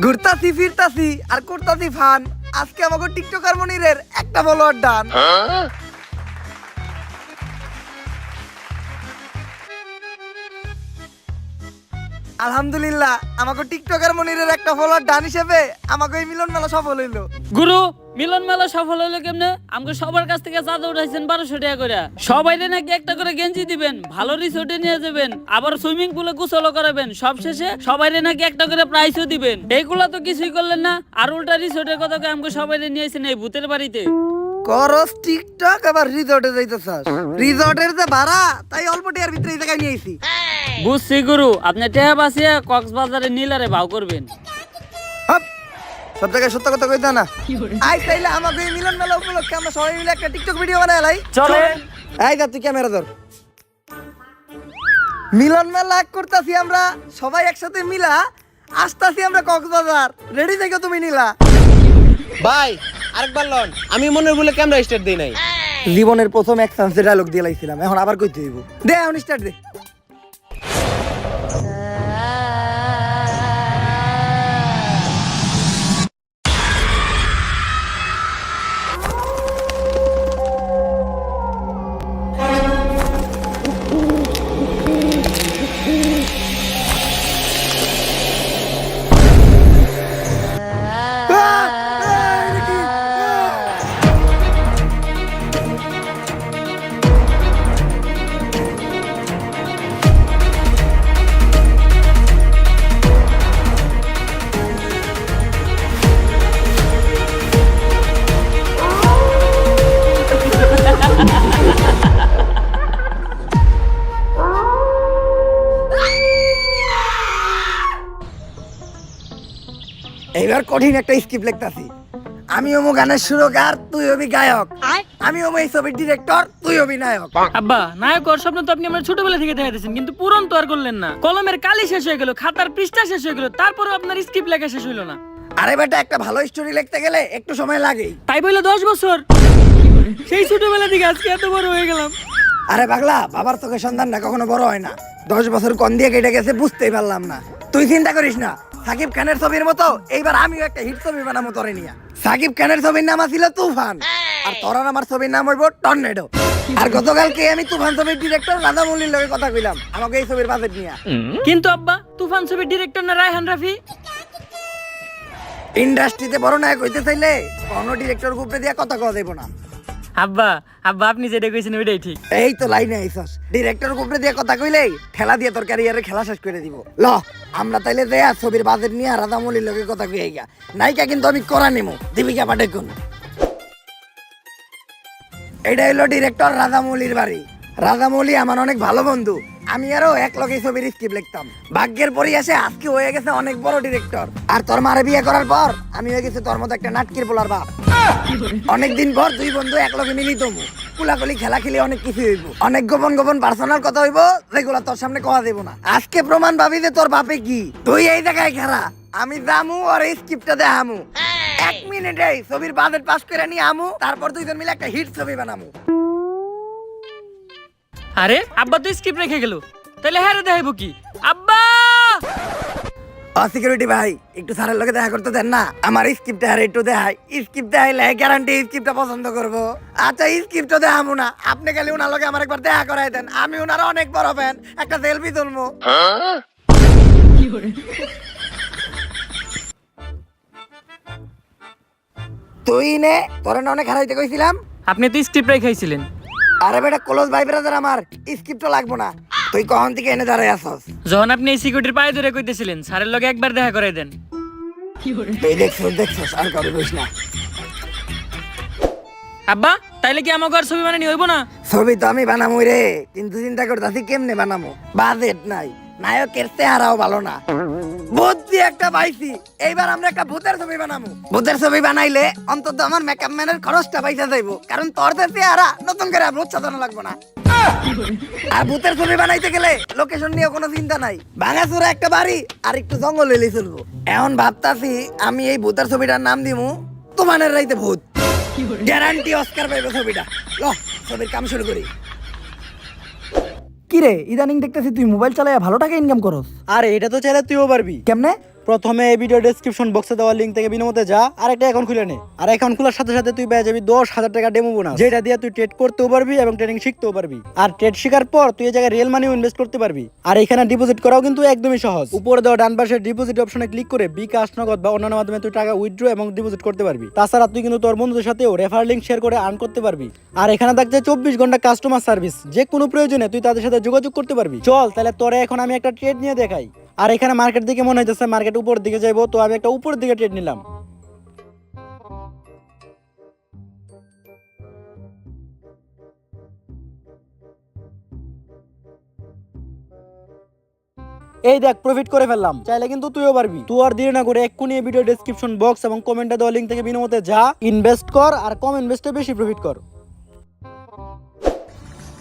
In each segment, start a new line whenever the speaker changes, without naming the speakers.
ঘুরতাছি ফিরতাছি আর করতাছি ফান। আজকে আমাকে টিকটকার মনিরের একটা ফলোয়ার ডান। আলহামদুলিল্লাহ আমাকে টিকটকার মনিরের একটা ফলোয়ার ডান হিসেবে আমাকে এই মিলন মেলা সফল হইলো।
গুরু মিলন মেলা সফল হইলো কেমনে? আমাকে সবার কাছ থেকে চাঁদা উঠাইছেন 1200 টাকা করে। সবাই নাকি একটা করে গেঞ্জি দিবেন, ভালো রিসোর্টে নিয়ে যাবেন, আবার সুইমিং পুলে গোসলও করাবেন, সবশেষে সবাই নাকি একটা করে প্রাইজও দিবেন। এইগুলা তো কিছুই করলেন না, আর উল্টা রিসোর্টের কথা কয়ে আমাকে সবাই নিয়েছেন এই ভূতের বাড়িতে।
করস টিকটক আবার রিসর্টে যাইতেছাস। রিসর্টের যে ভাড়া তাই অল্প টাকার ভিতরে এই জায়গায় নিয়ে আইছি।
বুঝছি গুরু, আপনি টেহা বাঁচিয়ে কক্সবাজারে নীলারে ভাও করবেন।
হাপ, সব জায়গায় সত্য কথা কইতা না। আই তাইলে আমাকে এই মিলন মেলা উপলক্ষে আমরা সবাই মিলে একটা টিকটক ভিডিও বানাই লাই।
চলেন।
এই যা তুই ক্যামেরা ধর। মিলন মেলা করতাছি আমরা সবাই একসাথে মিলা, আসতাছি আমরা কক্সবাজার। রেডি থেকো তুমি নীলা।
ভাই আরেকবার লন, আমি মনের ভুলে ক্যামেরা স্টার্ট দেই নাই।
জীবনের প্রথম এক চান্সে ডায়লগ দিয়ে লাইছিলাম, এখন আবার কইতে হইব। দে এখন স্টার্ট দে। এইবার কঠিন একটা স্ক্রিপ্ট লিখতাছি। আমি হবো গানের সুরকার, তুই হবি গায়ক। আমি হবো এই ছবির ডিরেক্টর, তুই হবি নায়ক।
আব্বা, নায়ক হওয়ার স্বপ্ন তো আপনি আমার ছোটবেলা থেকে দেখা দিয়েছেন, কিন্তু পূরণ তো আর করলেন না। কলমের কালি শেষ হয়ে গেল, খাতার পৃষ্ঠা শেষ হয়ে গেল, তারপরে আপনার স্ক্রিপ্ট লেখা শেষ হইলো না।
আরে বেটা, একটা ভালো স্টোরি লিখতে গেলে একটু সময় লাগেই।
তাই বলে 10 বছর, সেই ছোটবেলা থেকে আজকে এত বড় হয়ে গেলাম।
আরে পাগলা, বাবার চোখের সন্তান না কখনো বড় হয় না। 10 বছর কোন দিয়ে কেটে গেছে বুঝতেই পারলাম না। তুই চিন্তা করিস না, সাকিব খানের ছবির মতো এইবার আমিও একটা হিট ছবি বানাবো তোরে নিয়ে। সাকিব খানের ছবির নাম ছিল তুফান, আর তোর আর আমার ছবির নাম হইব টর্নেডো। আর গতকালকে আমি তুফান ছবির ডিরেক্টর রাজামৌলির লগে কথা কইলাম আমাকে এই ছবির বাজেট নিয়ে।
কিন্তু আব্বা, তুফান ছবির ডিরেক্টর না রায়হান রাফি?
ইন্ডাস্ট্রিতে বড় নায়ক হইতে চাইলে কোনো ডিরেক্টর গ্রুপে দিয়ে কথা কওয়া যাইব না।
আব্বা আব্বা, আপনি যেটা কইছেন ওইটাই ঠিক।
এই তো লাইনে আইছস, ডিরেক্টর গ্রুপে দিয়ে কথা কইলেই ঠেলা দিয়ে তোর ক্যারিয়ারে খেলা শেষ করে দিব। ল আমরা তাইলে দেয়া ছবির বাজেট নিয়ে রাজামৌলির লগে কথা কই আইগা। নায়িকা কিন্তু আমি করা নেমু, দীপিকা পাডুকোন। এটা হলো ডিরেক্টর রাজামৌলির বাড়ি। রাজামৌলি আমার অনেক ভালো বন্ধু, আমি আরো এক লগে ছবির স্ক্রিপ্ট লিখতাম। ভাগ্যের পরিহাসে আজকে হয়ে গেছে অনেক বড় ডিরেক্টর। আর তোর মারে বিয়ে করার পর আমি হয়ে গেছি তোর মতো একটা নাটকির পোলার বাপ। অনেকদিন পর দুই বন্ধু এক লগে মিলিত হবো, কুলাকুলি খেলা খেলি অনেক কিছু হইব, অনেক গোপন গোপন পার্সোনাল কথা হইব যেগুলা তোর সামনে কওয়া দেব না। আজকে প্রমাণ পাবি যে তোর বাপে কি। তুই এই জায়গায় খেলা, আমি জামু আর এই স্ক্রিপ্টটা দেখামু। 1 মিনিটে ছবির বাজেট পাস করে নিয়ে আমু, তারপর দুইজন মিলে একটা হিট ছবি বানামু।
আরে আব্বা তো স্ক্রিপ্ট রেখে গেল, তাহলে হ্যাঁ দেখাইবো কি? আব্বা
সিকিউরিটি ভাই, একটু স্যারের লগে দেখা করতে দেন না, আমার স্ক্রিপ্টটা হারে একটু দেখাই। স্ক্রিপ্ট দেখাইলে গ্যারান্টি স্ক্রিপ্টটা পছন্দ করবো। আচ্ছা স্ক্রিপ্টটা দেখামু না, আপনি খালি ওনার লগে আমার একবার দেখা করাই দেন, আমি ওনার অনেক বড় ফ্যান, একটা সেলফি তুলবো। তুই নে, তোর না অনেক হারাইতে কইছিলাম।
আপনি তো স্ক্রিপ্ট রেখাইছিলেন।
আরে বেটা ক্লোজ ভাই ব্রাদার, আমার স্ক্রিপ্টটা লাগবো না। তুই কখন থেকে এনে দাঁড়াই আসস?
যখন আপনি এই সিকিউরিটির পায়ে ধরে কইতেছিলেন স্যারের লগে একবার দেখা করাই দেন।
তুই দেখছস আর কারো কইস না।
আব্বা, তাইলে কি আমাকে আর ছবি বানানি হইব না?
ছবি তো আমি বানামু রে, কিন্তু চিন্তা করতেছি কেমনে বানামো। বাজেট নাই, নায়কের চেহারাও ভালো না। বুদ্ধি একটা পাইছি, এইবার আমরা একটা ভূতের ছবি বানামু। ভূতের ছবি বানাইলে অন্তত আমার মেকআপ ম্যানের খরচটা পয়সা যাইবো, কারণ তোর যে চেহারা নতুন করে ভূত সাজানো লাগবে না। আর ভূতের ছবি বানাইতে গেলে লোকেশন নিয়ে কোনো চিন্তা নাই, ভাঙাচোরা একটা বাড়ি আর একটু জঙ্গল এলে চলবো। এখন ভাবতাছি আমি এই ভূতের ছবিটার নাম দিমু তুফানের রাইতে ভূত। গ্যারান্টি অস্কার পাইবে ছবিটা। ল ছবির কাম শুরু করি।
কিরে ইদানিং দেখতেছি তুই মোবাইল চালায় ভালো টাকা ইনকাম করস।
আরে এটা তো চাইলে তুইও পারবি।
কেমনে? প্রথমে এই ভিডিও ডেসক্রিপশন বক্সে দেওয়া লিঙ্ক থেকে বিনামূল্যে যা আর একটা অ্যাকাউন্ট খুলে নে। আর অ্যাকাউন্ট খোলার সাথে সাথে তুই পেয়ে যাবি 10,000 টাকা ডেমো বোনাস, যেটা দিয়ে তুই ট্রেড করতেও পারবি এবং ট্রেডিং শিখতেও পারবি। আর ট্রেড শেখার পর তুই এই জায়গায় রিয়েল মানিও ইনভেস্ট করতে পারবি। আর এখানে ডিপোজিট করাও কিন্তু একদমই সহজ। উপরে দেওয়া ডান পাশের ডিপোজিট অপশনে ক্লিক করে বিকাশ, নগদ বা অন্যান্য মাধ্যমে তুই টাকা উইথড্র এবং ডিপোজিট করতে পারবি। তাছাড়া তুই কিন্তু তোর বন্ধুদের সাথেও রেফার লিঙ্ক শেয়ার করে আর্ন করতে পারবি। আর এখানে থাকছে 24 ঘন্টা কাস্টমার সার্ভিস, যে কোনো প্রয়োজনে তুই তাদের সাথে যোগাযোগ করতে পারবি। চল তাহলে তোরে এখন আমি একটা ট্রেড নিয়ে দেখাই। আর এখানে মার্কেট দিকে মনে হইতেছে মার্কেট উপর দিকে যাইবো, তো আমি একটা উপর দিকে ট্রেড নিলাম। এই দেখ প্রফিট করে ফেললাম। চাইলে কিন্তু তুইও পারবি। তুই আর দেরি না করে এক্ষুনি এই ভিডিও ডেসক্রিপশন বক্স এবং কমেন্টে দেওয়া লিঙ্ক থেকে বিনামূল্যে যা, ইনভেস্ট কর আর কম ইনভেস্টে বেশি প্রফিট কর।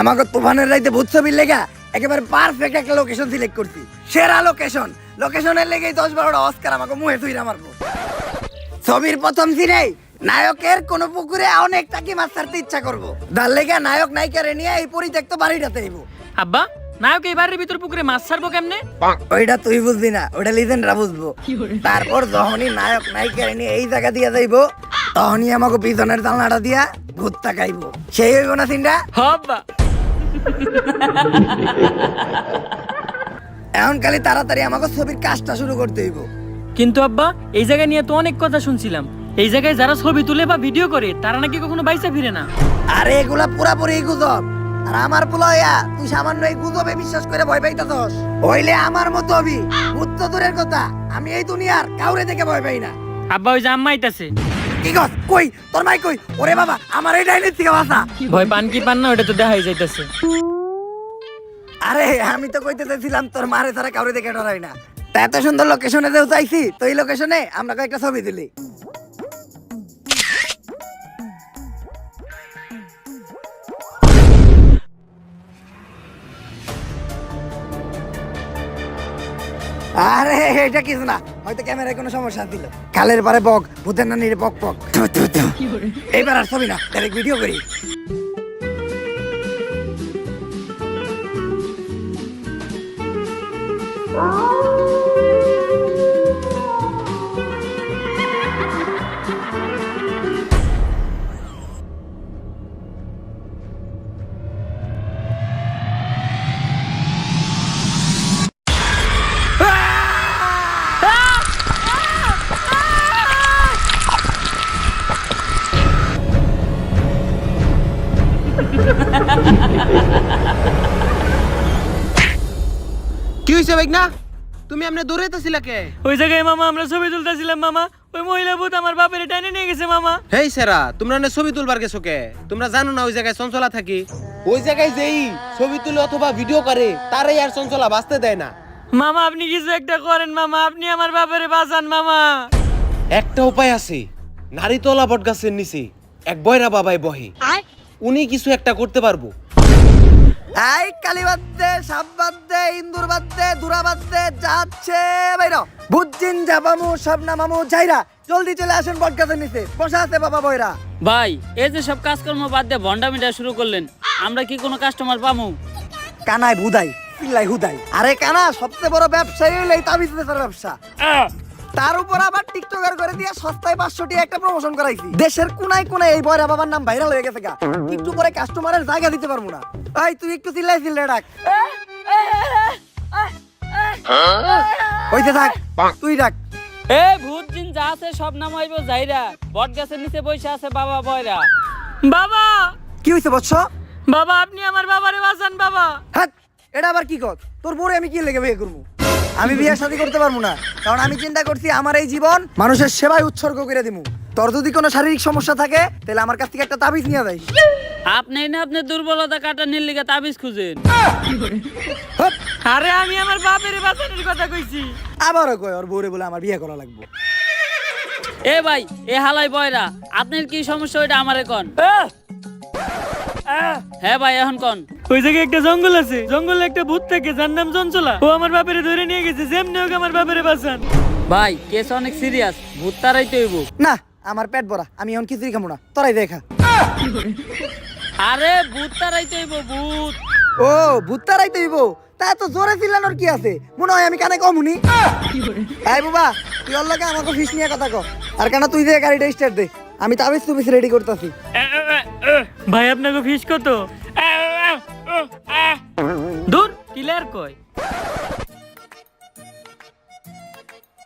আমাকে তুফানের রাইতে ভূত ছবির লেগা একেবারে পারফেক্ট একটা লোকেশন সিলেক্ট করছি, সেরা লোকেশন। লোকেশনের লেগেই 10-12টা অস্কার আমাকে মুহে তুইরা মারবো। ছবির প্রথম সিনেই নায়কের কোন পুকুরে অনেক টাকি মাছ ছাড়তে ইচ্ছা করবো, তার লেগে নায়ক নায়িকারে নিয়ে এই পরিত্যক্ত বাড়িটাতে আইবো।
আব্বা নায়ক এই বাড়ির ভিতর পুকুরে মাছ ছাড়বো কেমনে?
ওইটা তুই বুঝবি না, ওইটা লিজেন্ডরা বুঝবো। তারপর যখনই নায়ক নায়িকারে নিয়ে এই জায়গা দিয়া যাইবো, তখনই আমাকে পিছনের জানলাটা দিয়া ভূত তাকাইবো। সেই হইব না সিনটা?
হব্বা
এখন খালি তাড়াতাড়ি আমাকে ছবির কাজটা শুরু করতে হইব।
কিন্তু আব্বা এই জায়গা নিয়ে তো অনেক কথা শুনছিলাম, এই জায়গায় যারা ছবি তুলে বা ভিডিও করে তারা নাকি কখনো বাইসা ফিরে না।
আরে এগুলা পুরাপুরি গুজব। আর আমার পোলাইয়া তুই সামান্য এই গুজবে বিশ্বাস করে ভয় পাইতাছস? হইলে আমার মতো হবি। ভূত তো দূরের কথা, আমি এই দুনিয়ার কাউরে দেখে ভয় পাই না।
আব্বা ওই যে আম্মা আইতাছে।
কি কস? কই তোর মাই কই? ওরে বাবা, আমার এই ডাইনের থেকে বাঁচা।
ভয় পান কি পান না ওটা তো দেখাই যাইতাছে।
আরে আমি তো কইতে চাইছিলাম তোর মারে ছাড়া কাউরে দেখে ডরাই না। তা এত সুন্দর লোকেশনে যেও চাইছি, তো এই লোকেশনে আমরা কয়েকটা ছবি তুলি। আরে এটা কিছু না, হয়তো ক্যামেরায় কোনো সমস্যা ছিল। কালের পারে বক, ভূতের নানির বক বক। এইবার আর ছবি না, ডাইরেক্ট ভিডিও করি।
কি হইছে ভাই না? তুমি আমনে দৌড়াইতেছিলা কে?
ওই জায়গায় মামা আমরা ছবি তুলতেছিলাম মামা, ওই মহিলা ভূত আমার বাপের টাইনে নিয়ে গেছে মামা।
হেই সেরা, তোমরা না ছবি তুলবার গেছো কে? তোমরা জানো না ওই জায়গায় চঞ্চলা থাকি? ওই জায়গায় যেই ছবি তুলে অথবা ভিডিও করে তারাই আর চঞ্চলা বাঁচতে দেয় না।
মামা আপনি কিছু একটা করেন মামা, আপনি আমার বাপের বাঁচান মামা।
একটা উপায় আছে, নারীতলা বটগাছের নিচে এক বয়রা বাবাই বহে, উনি কিছু একটা করতে পারবো।
এই কালী বাদ দে, সাপ বাদ দে, ইন্দুর বাদ দে, দুরা বাদ দে, যাচ্ছে বাইরা। বুঝছিন যাবামু, সব নামামু, যাইরা জলদি চলে আসেন বটগাছের নিচে, বসা আছে বাবা বয়রা।
ভাই এই যে সব কাজকর্ম বাদ দিয়ে ভন্ডামিটা শুরু করলেন, আমরা কি কোনো কাস্টমার পামু?
কানায় বুদাই, পিল্লাই হুদাই। আরে কানা সবচেয়ে বড় ব্যবসায়ী হইলো এই তাবিজ বেচার ব্যবসা। তার উপর আবার টিকটকার করে দিয়ে সস্তায় 500 টাকা একটা প্রমোশন করাইছি। দেশের কোনায় কোনায় এই বয়রা বাবার নাম ভাইরাল হয়ে গেছে গা। একটু করে কাস্টমারের জায়গা দিতে পারবো না। এই তুই একটু চিল্লাই ডাক। হইতে থাক, তুই ডাক।
এ ভূত জিন যা আছে সব নামাইব যাইরা, বট গাছের নিচে বসে আছে বাবা বয়রা। বাবা
কি হইছে বৎস?
বাবা আপনি আমার বাবারে বাঁচান বাবা।
হ্যাঁ, এটা আবার কি কর? তোর বউরে আমি কি লেগে বিয়ে করবো? আমি বিয়ে শাদী করতে পারবো না, কারণ আমি চিন্তা করছি আমার এই জীবন মানুষের সেবায় উৎসর্গ করে দিমু। তোর যদি কোনো শারীরিক সমস্যা থাকে তাহলে আমার কাছ থেকে একটা তাবিজ নিয়ে যাই।
আপনি না আপনার দুর্বলতা কাটানোর লিগে তাবিজ খুঁজেন।
হপ,
আরে আমি আমার বাপের বাঁচানোর কথা কইছি।
আবারও কয় ওর বউরে বলে আমার বিয়ে করা লাগবে।
এ ভাই এ হালাই বয়রা, আপনার কি সমস্যা ওইটা আমারে কোন। হ্যাঁ ভাই এখন কোন। ওই জায়গায় একটা জঙ্গল আছে, জঙ্গলে একটা ভূত থাকে যার নাম চঞ্চলা, ও আমার বাপেরে ধরে নিয়ে গেছে, যেমনি হোক আমার বাপেরে বাঁচান। ভাই কেস অনেক সিরিয়াস, ভূত তারাইতে হইব।
না আমার পেট ভরা, আমি এখন কিছুই খাবো না, তোরাই দেখা।
আরে ভূত তারাইতে হইব, ভূত।
ও ভূত তারাই তৈব, তা এত জোরে চিল্লানোর কি আছে মনে হয় আমি কানে কমুনি এই বাবা তুই ওর লগে আমাকে ফিস নিয়ে কথা কো আর কেন তুই যে গাড়িটা স্টার্ট দে আমি তাবিজ তুবিজ রেডি করতেছি
ভাই আপনাকে ফিস কত দূর ক্লিয়ার কই